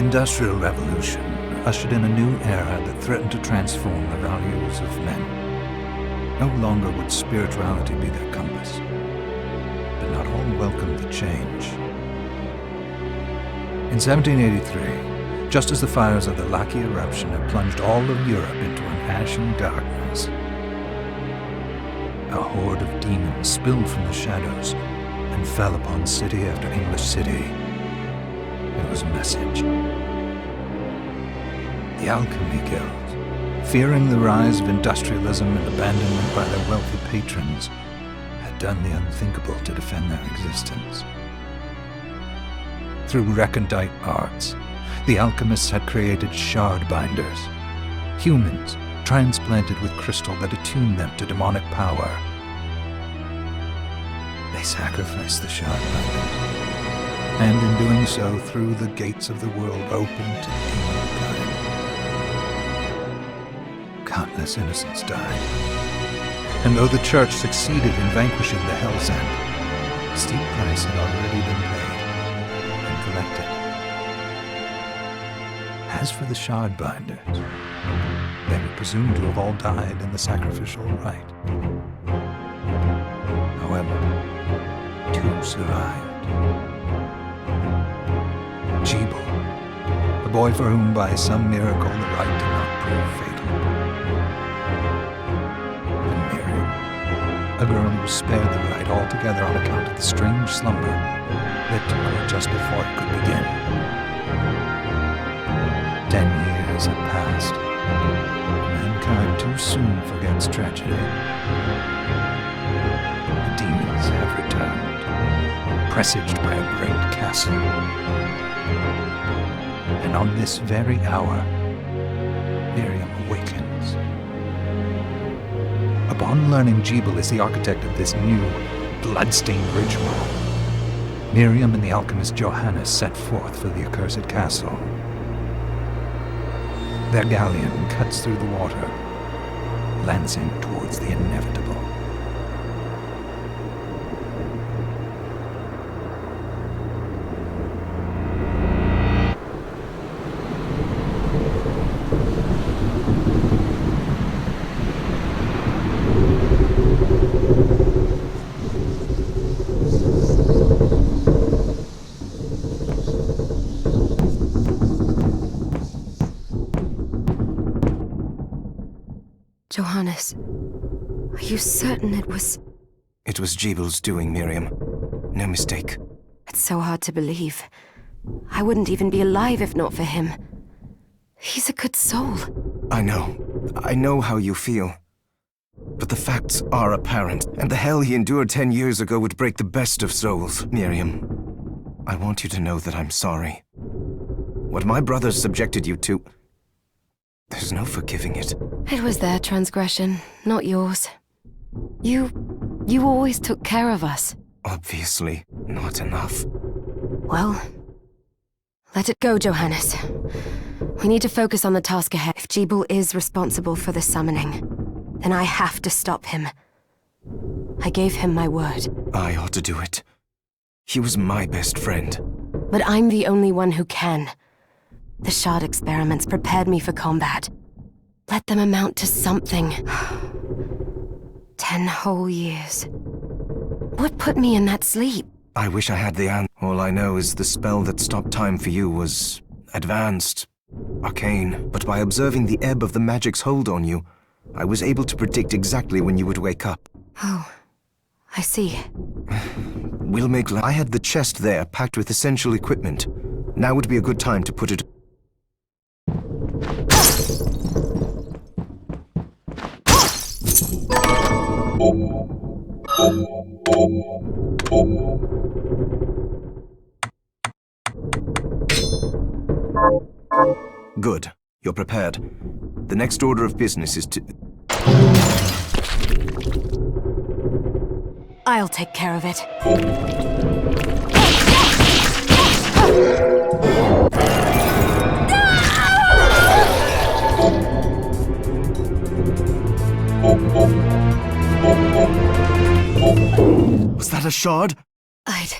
Industrial Revolution ushered in a new era that threatened to transform the values of men. No longer would spirituality be their compass, but not all welcomed the change. In 1783, just as the fires of the Laki eruption had plunged all of Europe into an ashen darkness, a horde of demons spilled from the shadows and fell upon city after English city. It was a message. The Alchemy Guild, fearing the rise of industrialism and abandonment by their wealthy patrons, had done the unthinkable to defend their existence. Through recondite arts, the alchemists had created shard binders, humans transplanted with crystal that attuned them to demonic power. They sacrificed the shard binders, and in doing so threw the gates of the world open to demonkind. Countless innocents died, and though the Church succeeded in vanquishing the Hell's End, a steep price had already been paid and collected. As for the shard binders, they were presumed to have all died in the sacrificial rite. However, two survived. Jebel, a boy for whom by some miracle the rite did not prove fatal. And Miriam, a girl who was spared the rite altogether on account of the strange slumber that took her just before it could begin. 10 years had passed. Mankind too soon forgets tragedy. The demons have returned, presaged by a great castle. And on this very hour, Miriam awakens. Upon learning Jebel is the architect of this new, bloodstained ritual, Miriam and the alchemist Johannes set forth for the accursed castle. Their galleon cuts through the water, lancing towards the inevitable. Johannes, are you certain it was... It was Jebel's doing, Miriam. No mistake. It's so hard to believe. I wouldn't even be alive if not for him. He's a good soul. I know how you feel. But the facts are apparent, and the hell he endured 10 years ago would break the best of souls, Miriam. I want you to know that I'm sorry. What my brothers subjected you to... There's no forgiving it. It was their transgression, not yours. You always took care of us. Obviously, not enough. Well, let it go, Johannes. We need to focus on the task ahead. If Jebel is responsible for the summoning, then I have to stop him. I gave him my word. I ought to do it. He was my best friend. But I'm the only one who can. The shard experiments prepared me for combat. Let them amount to something. 10 whole years. What put me in that sleep? I wish I had the answer. All I know is the spell that stopped time for you was advanced, arcane. But by observing the ebb of the magic's hold on you, I was able to predict exactly when you would wake up. Oh, I see. We'll make... I had the chest there packed with essential equipment. Now would be a good time to put it... Good. You're prepared. The next order of business is to... I'll take care of it. Was that a shard? I'd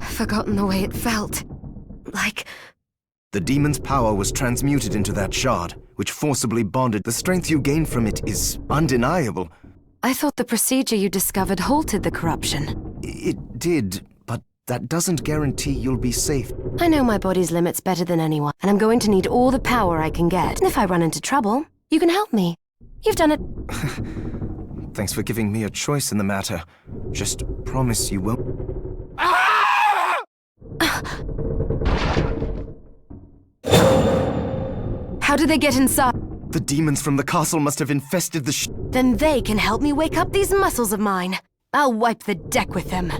forgotten the way it felt. Like The demon's power was transmuted into that shard, which forcibly bonded. The strength you gain from it is undeniable. I thought the procedure you discovered halted the corruption. It did, but that doesn't guarantee you'll be safe. I know my body's limits better than anyone, and I'm going to need all the power I can get. And if I run into trouble, you can help me. You've done it. Thanks for giving me a choice in the matter. Just promise you won't. How did they get inside? The demons from the castle must have infested the Then they can help me wake up these muscles of mine. I'll wipe the deck with them.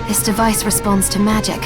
This device responds to magic.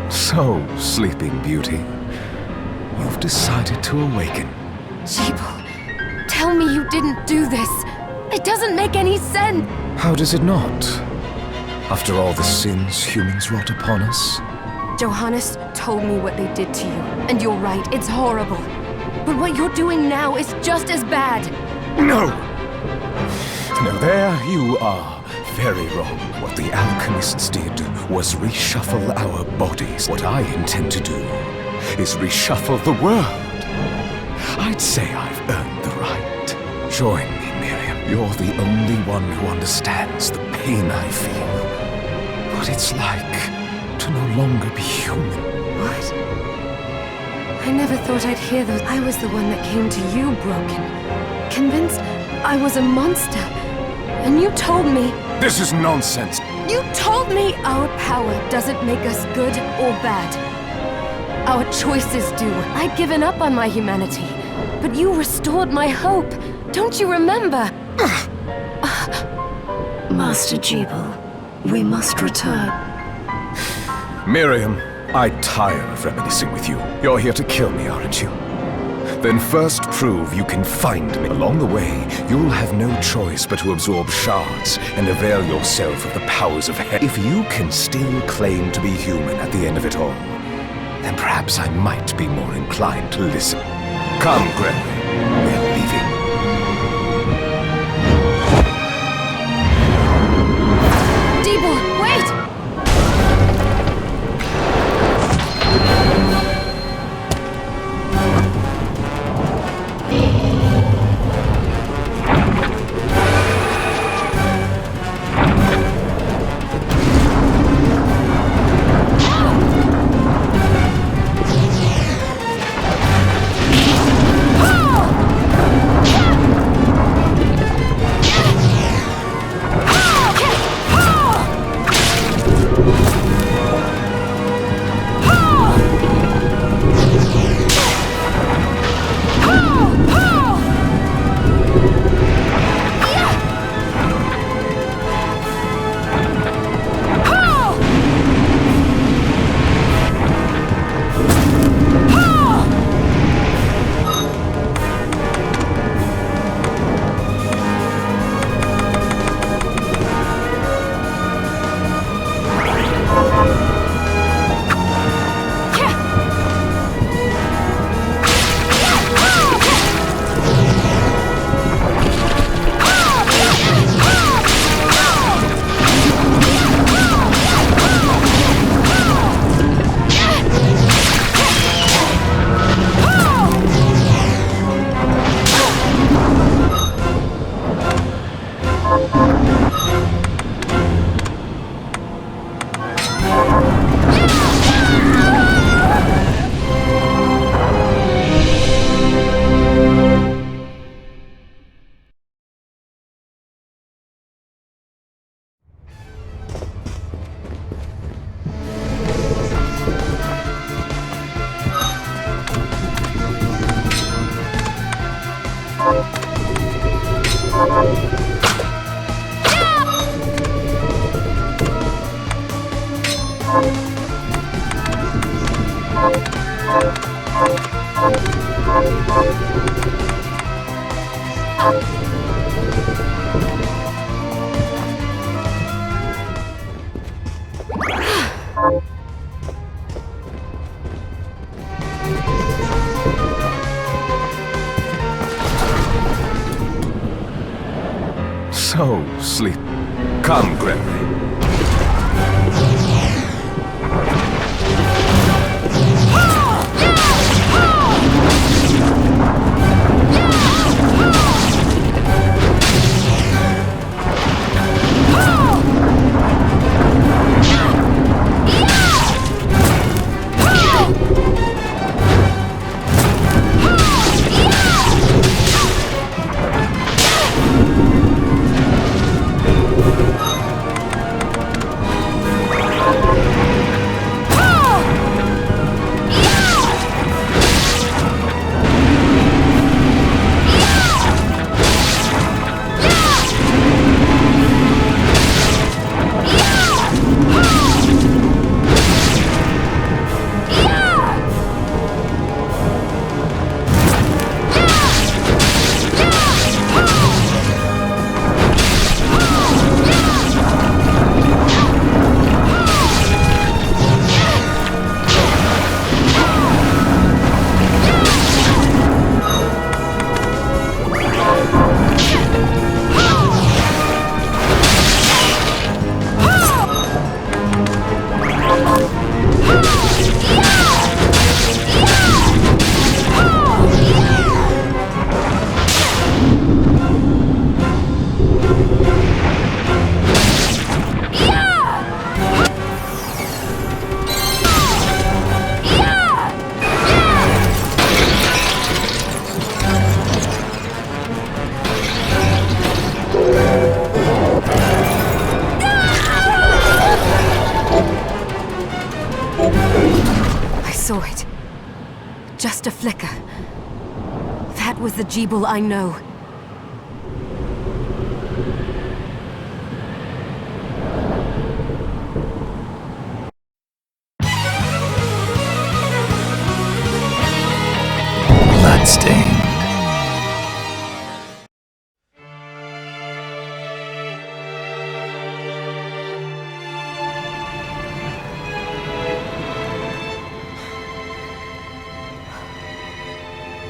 So, Sleeping Beauty, you've decided to awaken. Jibal, tell me you didn't do this. It doesn't make any sense. How does it not? After all the sins humans wrought upon us? Johannes told me what they did to you, and you're right, it's horrible. But what you're doing now is just as bad. No! No, there you are. Very wrong. What the alchemists did was reshuffle our bodies. What I intend to do is reshuffle the world. I'd say I've earned the right. Join me, Miriam. You're the only one who understands the pain I feel. What it's like to no longer be human. What? I never thought I'd hear those. I was the one that came to you broken. Convinced I was a monster. And you told me... This is nonsense. You told me our power doesn't make us good or bad. Our choices do. I'd given up on my humanity, but you restored my hope. Don't you remember? Master Jibal, we must return. Miriam, I tire of reminiscing with you. You're here to kill me, aren't you? Then first prove you can find me. Along the way, you'll have no choice but to absorb shards and avail yourself of the powers of hell. If you can still claim to be human at the end of it all, then perhaps I might be more inclined to listen. Come, Gregory. We're leaving. Jibal, wait! Oh, sleep. Come, Gregory. Saw it. Just a flicker. That was the Jeeble I know. Bloodstained.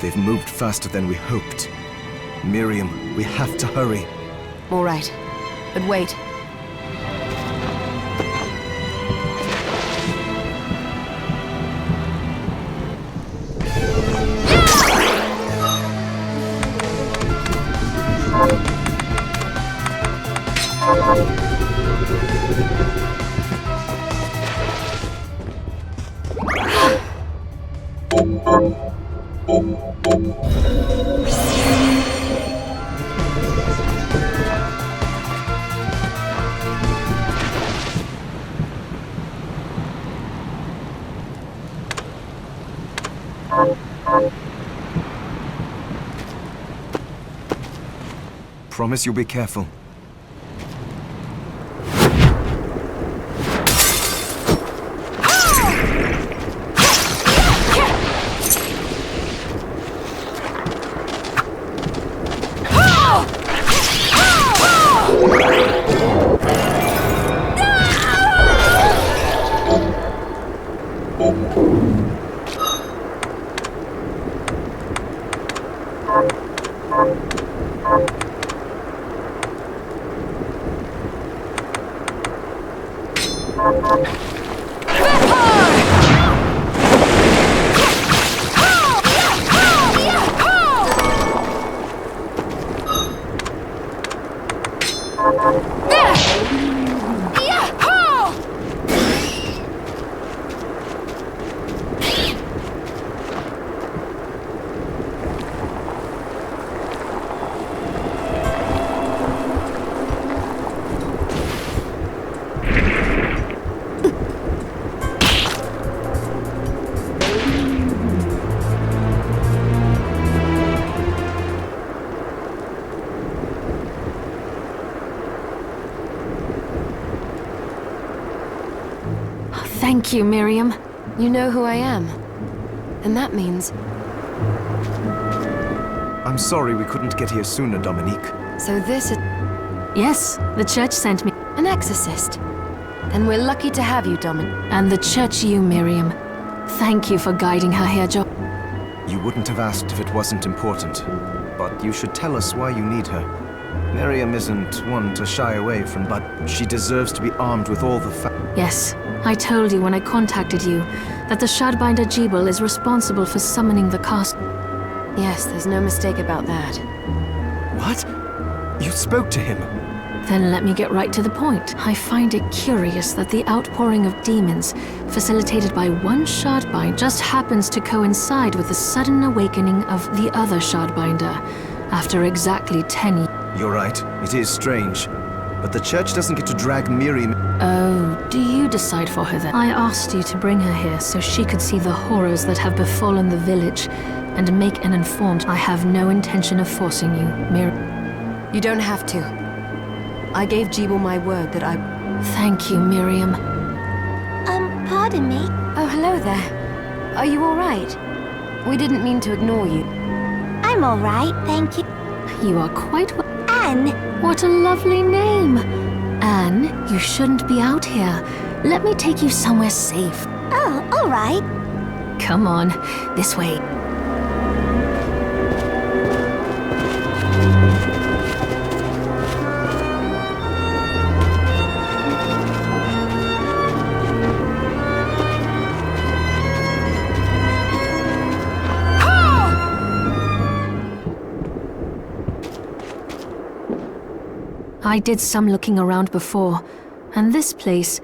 They've moved faster than we hoped. Miriam, we have to hurry. All right. But wait. Promise you'll be careful. Thank you, Miriam. You know who I am. And that means... I'm sorry we couldn't get here sooner, Dominique. So this is Yes, the church sent me. an exorcist. And we're lucky to have you, Domin. And the church you, Miriam. Thank you for guiding her here, Jo. You wouldn't have asked if it wasn't important. But you should tell us why you need her. Miriam isn't one to shy away from, but she deserves to be armed with all the Yes, I told you when I contacted you that the Shardbinder Jebel is responsible for summoning the cast. Yes, there's no mistake about that. What? You spoke to him? Then let me get right to the point. I find it curious that the outpouring of demons, facilitated by one Shardbind, just happens to coincide with the sudden awakening of the other Shardbinder, after exactly 10 years. You're right, it is strange. But the church doesn't get to drag Miriam. Oh, do you decide for her then? I asked you to bring her here so she could see the horrors that have befallen the village, and make an informed. I have no intention of forcing you, You don't have to. I gave Jebel my word that I... Thank you, Miriam. Pardon me? Oh, hello there. Are you all right? We didn't mean to ignore you. I'm all right, thank you. You are quite well. Anne! What a lovely name! Anne, you shouldn't be out here. Let me take you somewhere safe. Oh, all right. Come on, this way. I did some looking around before, and this place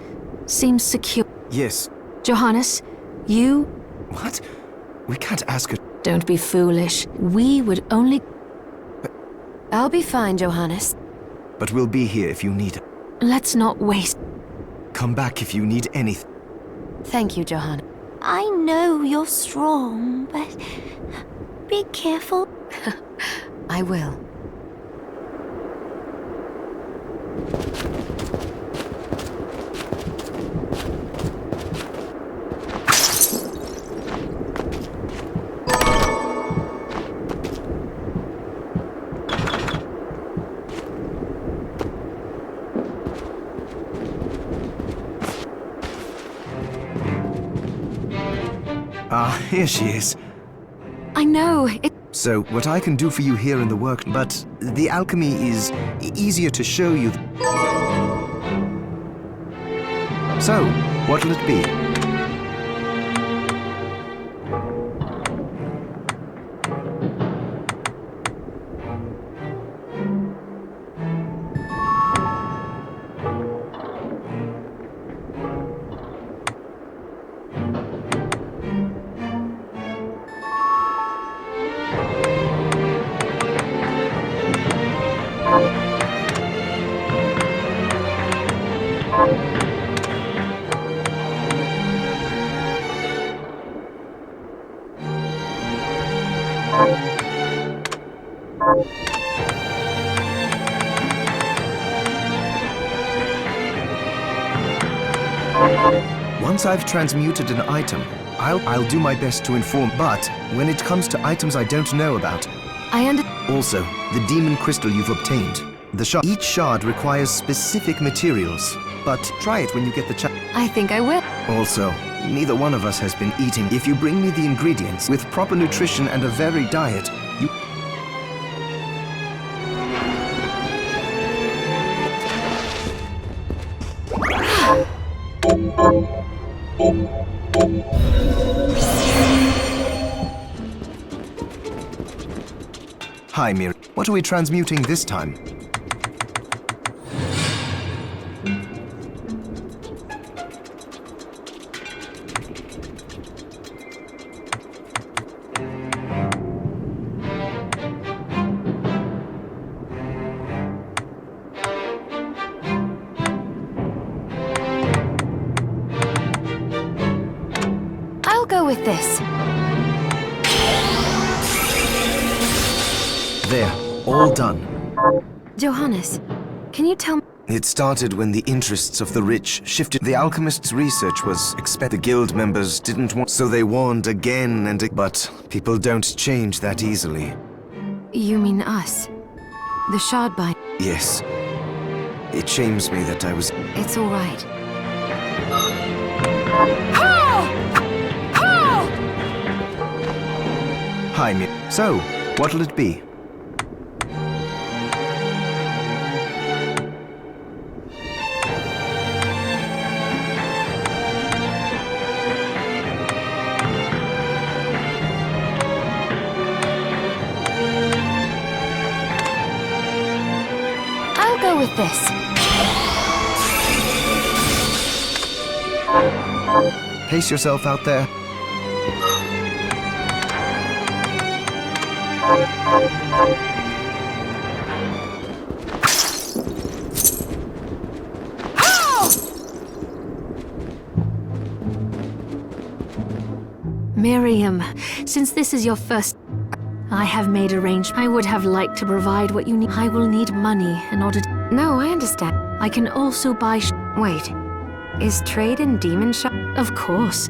seems secure. Yes. Johannes, you... What? We can't ask her. Don't be foolish. We would only... I'll be fine, Johannes. But we'll be here if you need it. Let's not waste... Come back if you need anything. Thank you, Johannes. I know you're strong, but be careful. I will. Here she is. I know, it... So, what I can do for you here in the work, but the alchemy is easier to show you. So, what'll it be? Once I've transmuted an item, I'll do my best to inform, but when it comes to items I don't know about... Also, the demon crystal you've obtained. Each shard requires specific materials, but try it when you get the chance. I think I will. Also, neither one of us has been eating. If you bring me the ingredients, with proper nutrition and a varied diet, you... Hi, Mir. What are we transmuting this time? I'll go with this. There, all done. Johannes, can you tell me... It started when the interests of the rich shifted. The alchemist's research was the guild members didn't want, so they warned again and again. But people don't change that easily. You mean us? The Shardbind? Yes. It shames me that I was... It's all right. Hi, Mir. So, what'll it be? with this? Pace yourself out there. Miriam, since this is your first... I have made arrangements. I would have liked to provide what you need. I will need money in order to... No, I understand. I can also buy... Wait. Is trade in demon shop? Of course.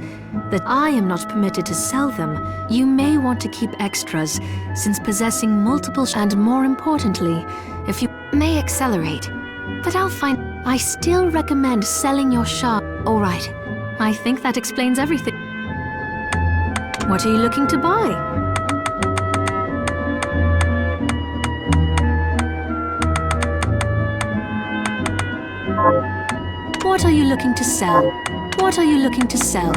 That I am not permitted to sell them. You may want to keep extras, since possessing multiple... And more importantly, if you... May accelerate. But I'll find... I still recommend selling your shard. All right. I think that explains everything. What are you looking to buy? What are you looking to sell? What are you looking to sell?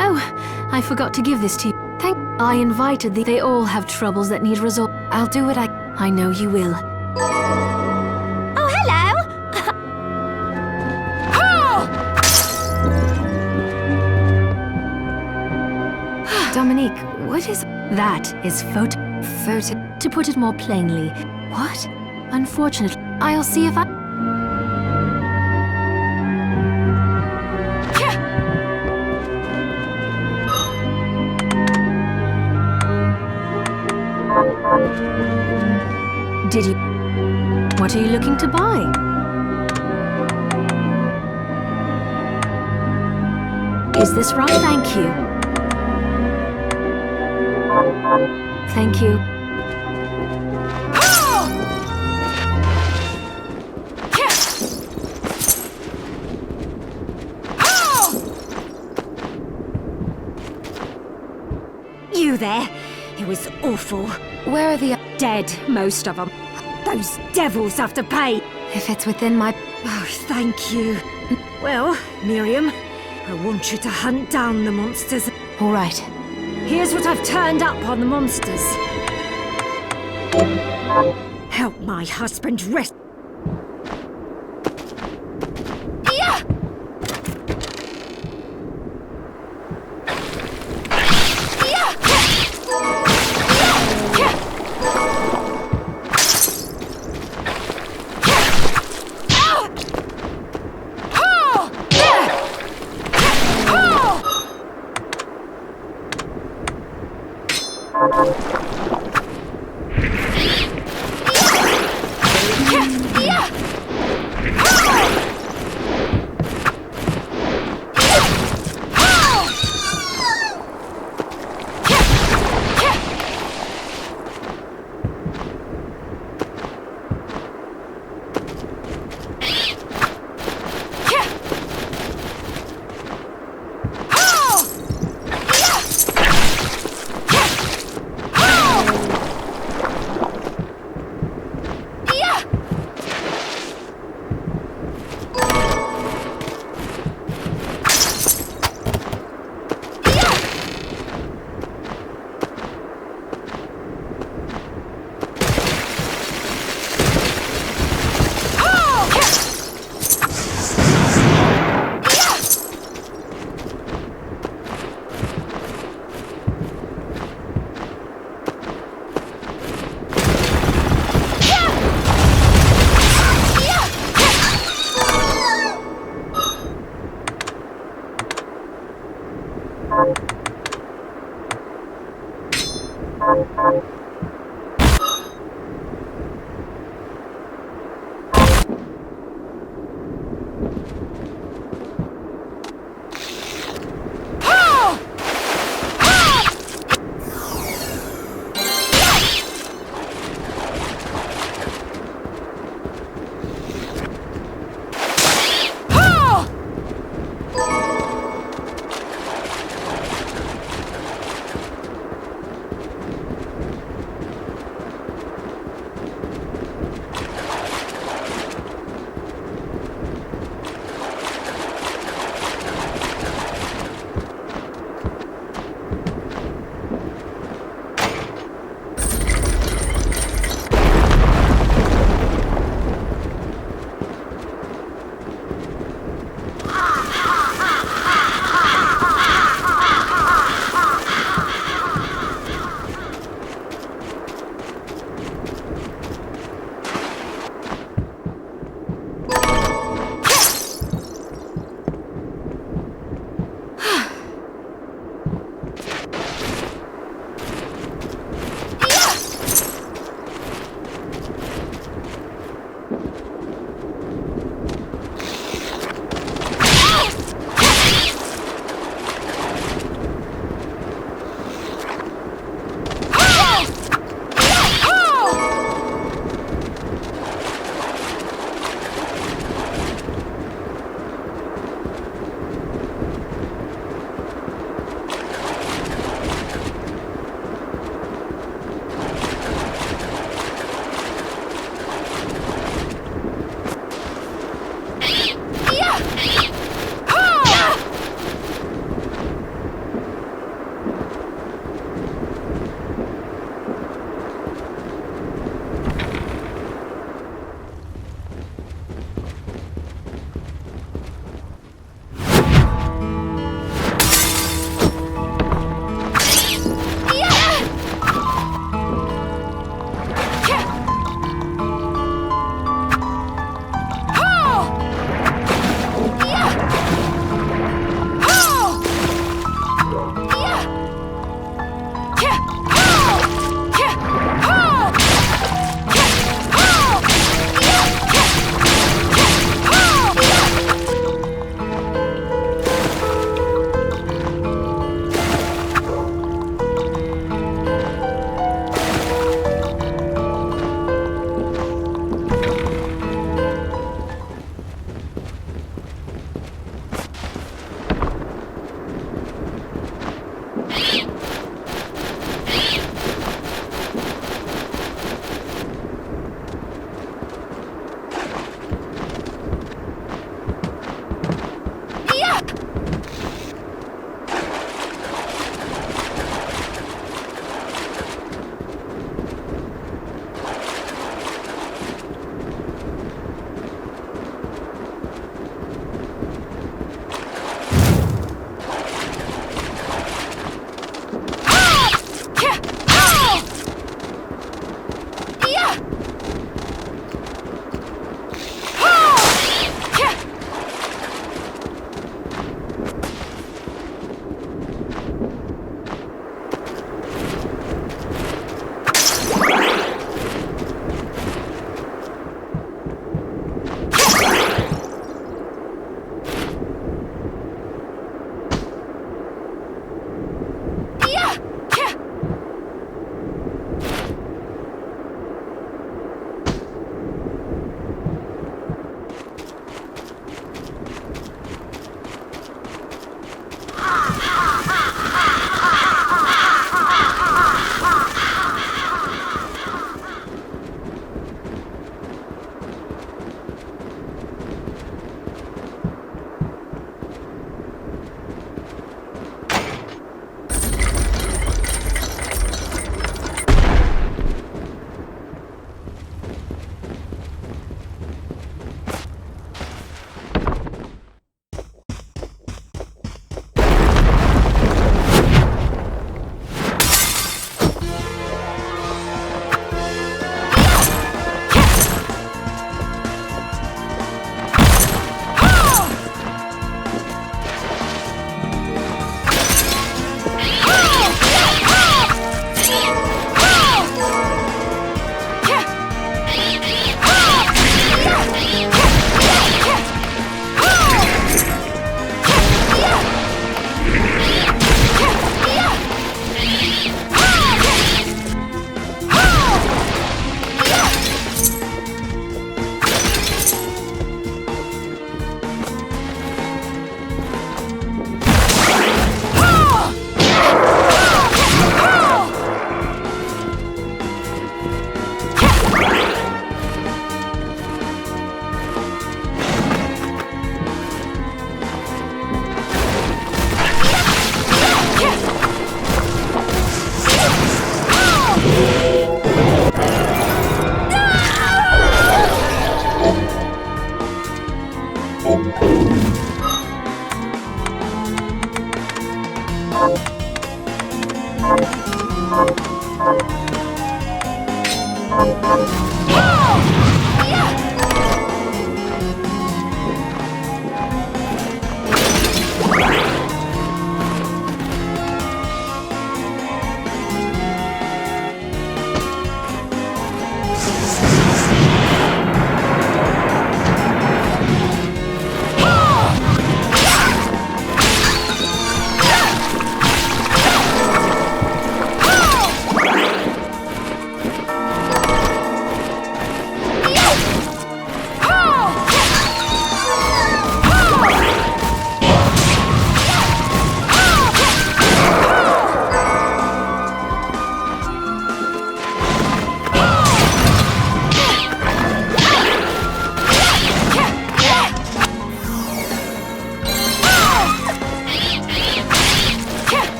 Oh, I forgot to give this to you. I invited the... They all have troubles that need resolve. I'll do what I know you will. Oh, hello! Dominique, what is... That is photo... To put it more plainly, What? unfortunately... I'll see if I... Did you... What are you looking to buy? Is this right? Thank you. Thank you. You there? It was awful. Where are the... Dead, most of them. Those devils have to pay. If it's within my... Oh, thank you. Well, Miriam, I want you to hunt down the monsters. All right. Here's what I've turned up on the monsters. Help my husband rest.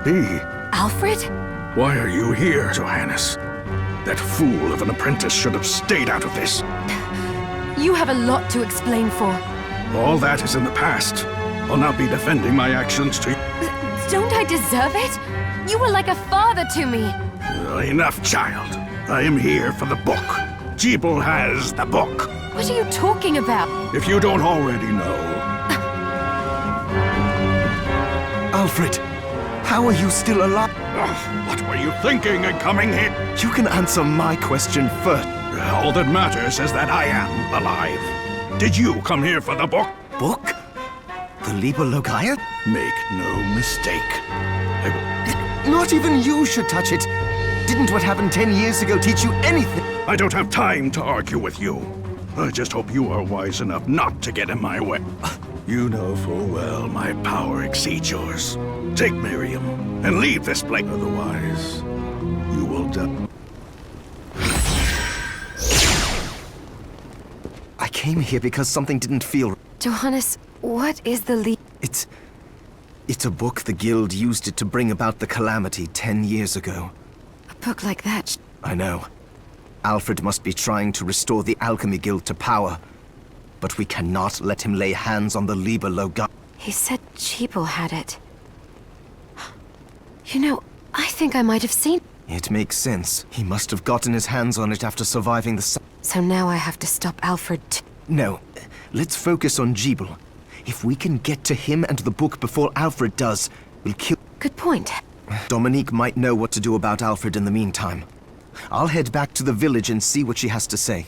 be? Alfred? Why are you here, Johannes? That fool of an apprentice should have stayed out of this. You have a lot to explain for. All that is in the past. I'll not be defending my actions to you. Don't I deserve it? You were like a father to me. Enough, child. I am here for the book. Jeeble has the book. What are you talking about? If you don't already know. Alfred, how are you still alive? Ugh, what were you thinking in coming here? You can answer my question first. All that matters is that I am alive. Did you come here for the book? Book? The Liber Logaia? Make no mistake. Not even you should touch it. Didn't what happened 10 years ago teach you anything? I don't have time to argue with you. I just hope you are wise enough not to get in my way. You know full well my power exceeds yours. Take Miriam and leave this place. Otherwise, you will die. I came here because something didn't feel... Johannes, what is the It's a book the Guild used it to bring about the calamity 10 years ago. A book like that? I know. Alfred must be trying to restore the Alchemy Guild to power. But we cannot let him lay hands on the Liber Logaia. He said Jeeble had it. You know, I think I might have seen... It makes sense. He must have gotten his hands on it after surviving the... So now I have to stop Alfred No. Let's focus on Jeeble. If we can get to him and the book before Alfred does, we'll kill... Good point. Dominique might know what to do about Alfred in the meantime. I'll head back to the village and see what she has to say.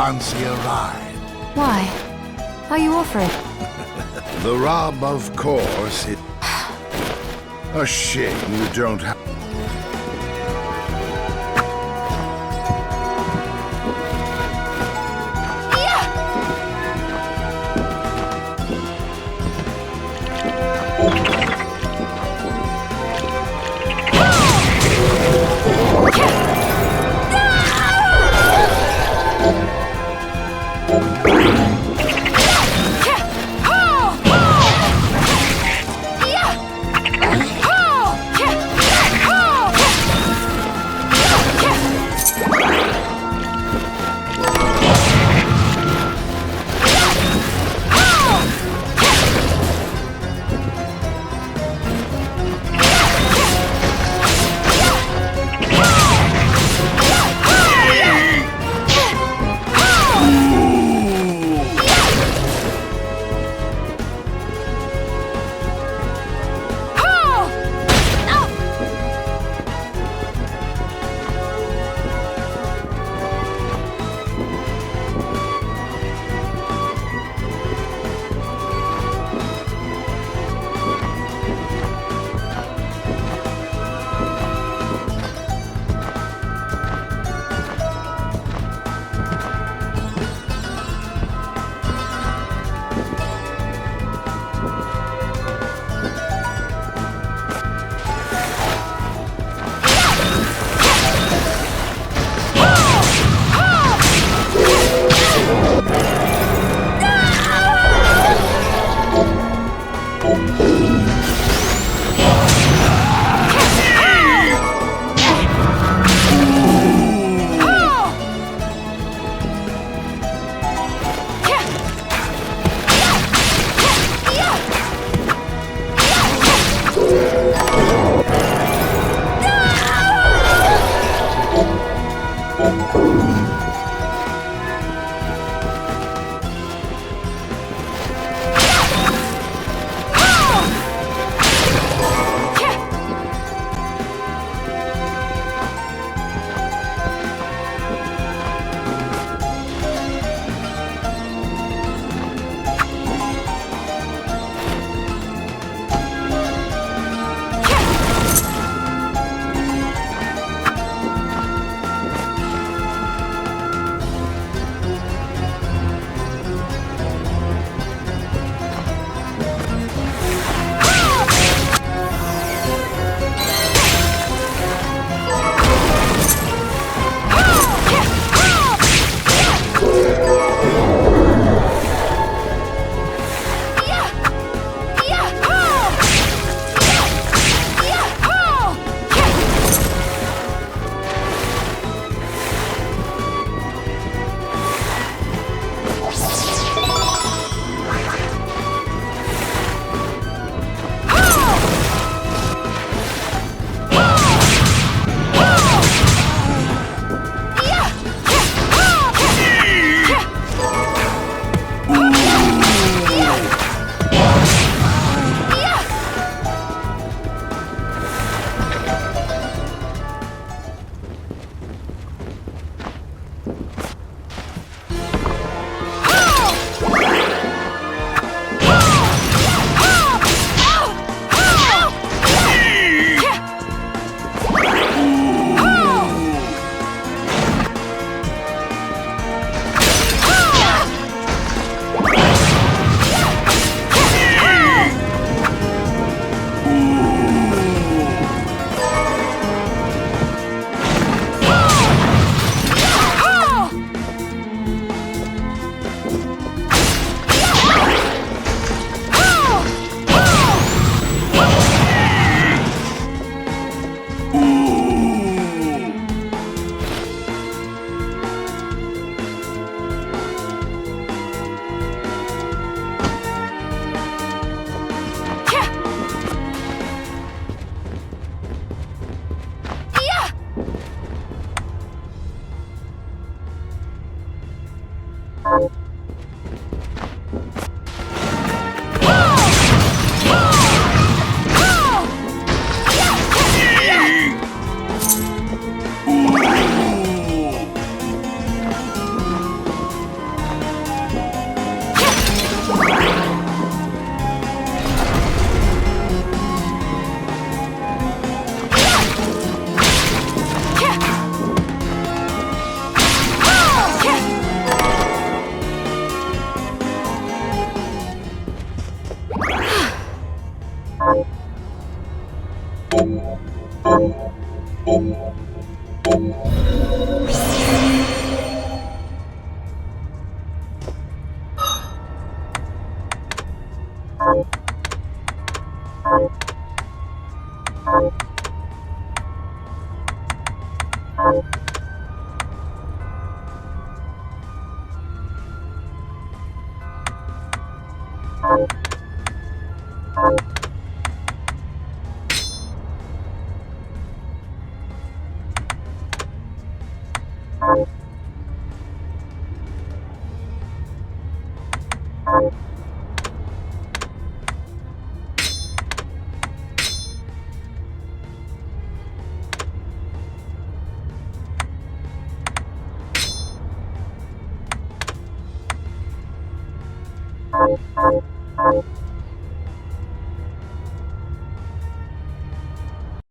Fancy a ride? Why? Are you offering? The rub, of course. A shame you don't have...